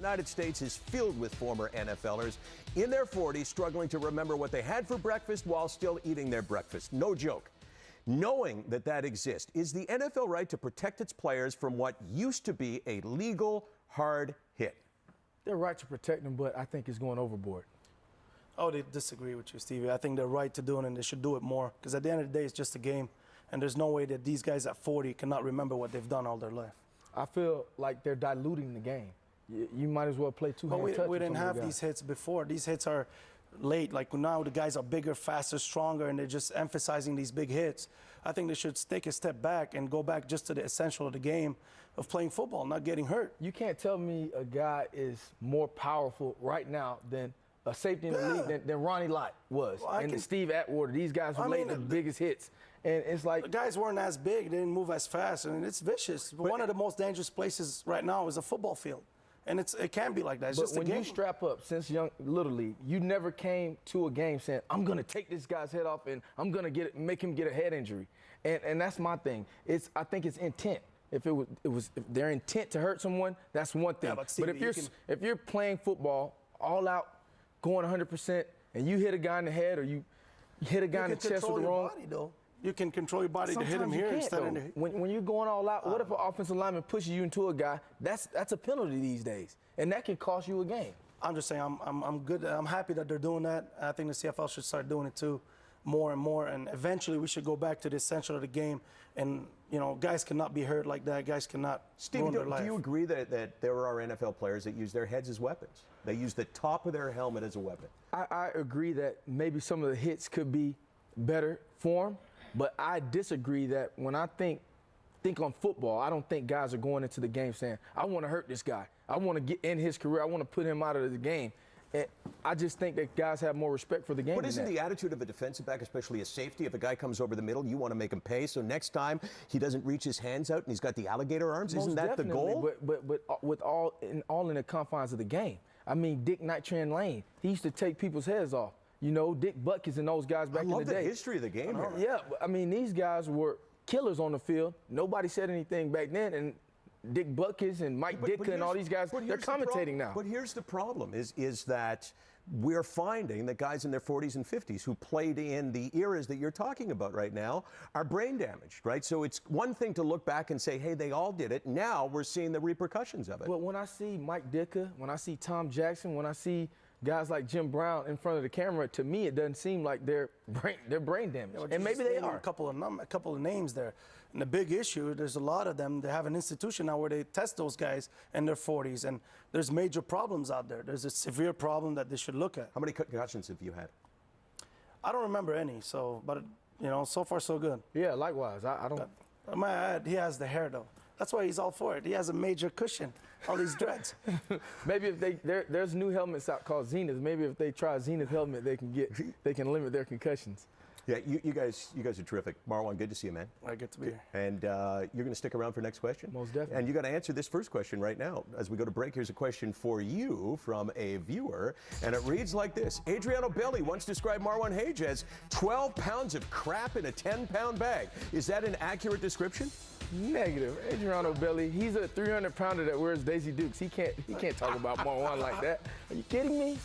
The United States is filled with former NFLers in their 40s struggling to remember what they had for breakfast while still eating their breakfast. No joke. Knowing that that exists, is the NFL right to protect its players from what used to be a legal hard hit? They're right to protect them, but I think it's going overboard. I would disagree with you, Stevie. I think they're right to do it, and they should do it more. Because at the end of the day, it's just a game, and there's no way that these guys at 40 cannot remember what they've done all their life. I feel like they're diluting the game. You might as well play two-hand touch. We didn't have these hits before. These hits are late. Like now the guys are bigger, faster, stronger, and they're just emphasizing these big hits. I think they should take a step back and go back just to the essential of the game of playing football, not getting hurt. You can't tell me a guy is more powerful right now than a safety in the league than Ronnie Lott was, and Steve Atwater. These guys who made the biggest hits. And it's like the guys weren't as big, they didn't move as fast, and it's vicious. But one of the most dangerous places right now is a football field. And it can be like that. It's just a game. When you strap up since young, Little League, you never came to a game saying, I'm going to take this guy's head off and I'm going to make him get a head injury. And that's my thing. I think it's intent. If their intent to hurt someone, that's one thing. Yeah, but Stevie, if you're playing football all out, going 100%, and you hit a guy in the head or you hit a guy in the chest with the wrong body, though. You can control your body to hit him here instead of the... When you're going all out, what if an offensive lineman pushes you into a guy? That's a penalty these days, and that can cost you a game. I'm just saying, I'm good. I'm happy that they're doing that. I think the CFL should start doing it too, more and more. And eventually, we should go back to the essential of the game. And guys cannot be hurt like that. Guys cannot ruin their life. Do you agree that there are NFL players that use their heads as weapons? They use the top of their helmet as a weapon. I agree that maybe some of the hits could be better for them. But I disagree that when I think on football, I don't think guys are going into the game saying, I want to hurt this guy. I want to get in his career. I want to put him out of the game. And I just think that guys have more respect for the game. But isn't the attitude of a defensive back, especially a safety, if a guy comes over the middle, you want to make him pay, so next time he doesn't reach his hands out and he's got the alligator arms? Isn't that the goal? But with all in the confines of the game. I mean, Dick Night-Train Lane, he used to take people's heads off. Dick Butkus and those guys back in the day. I love the history of the game here. Yeah, I mean, these guys were killers on the field. Nobody said anything back then, and Dick Butkus and Mike Ditka and all these guys, they're commentating now. But here's the problem, is that we're finding that guys in their 40s and 50s who played in the eras that you're talking about right now are brain damaged, right? So it's one thing to look back and say, hey, they all did it. Now we're seeing the repercussions of it. But when I see Mike Ditka, when I see Tom Jackson, when I see guys like Jim Brown in front of the camera, to me it doesn't seem like they're brain damaged. Yeah, and maybe they are. A couple of names there. And the big issue, there's a lot of them. They have an institution now where they test those guys in their 40s, and there's major problems out there. There's a severe problem that they should look at. How many concussions have you had? I don't remember any. But so far so good. Yeah, likewise. I don't. I might add, he has the hair though. That's why he's all for it. He has a major cushion, all these dreads. Maybe if there's new helmets out called Zenith. Maybe if they try a Zenith helmet, they can limit their concussions. Yeah, you guys are terrific. Marwan, good to see you, man. I get to be here. And you're going to stick around for next question? Most definitely. And you got to answer this first question right now. As we go to break, here's a question for you from a viewer, and it reads like this. Adriano Belli once described Marwan Hage as 12 pounds of crap in a 10-pound bag. Is that an accurate description? Negative. Adriano Belli, he's a 300-pounder that wears Daisy Dukes. He can't talk about Marwan like that. Are you kidding me?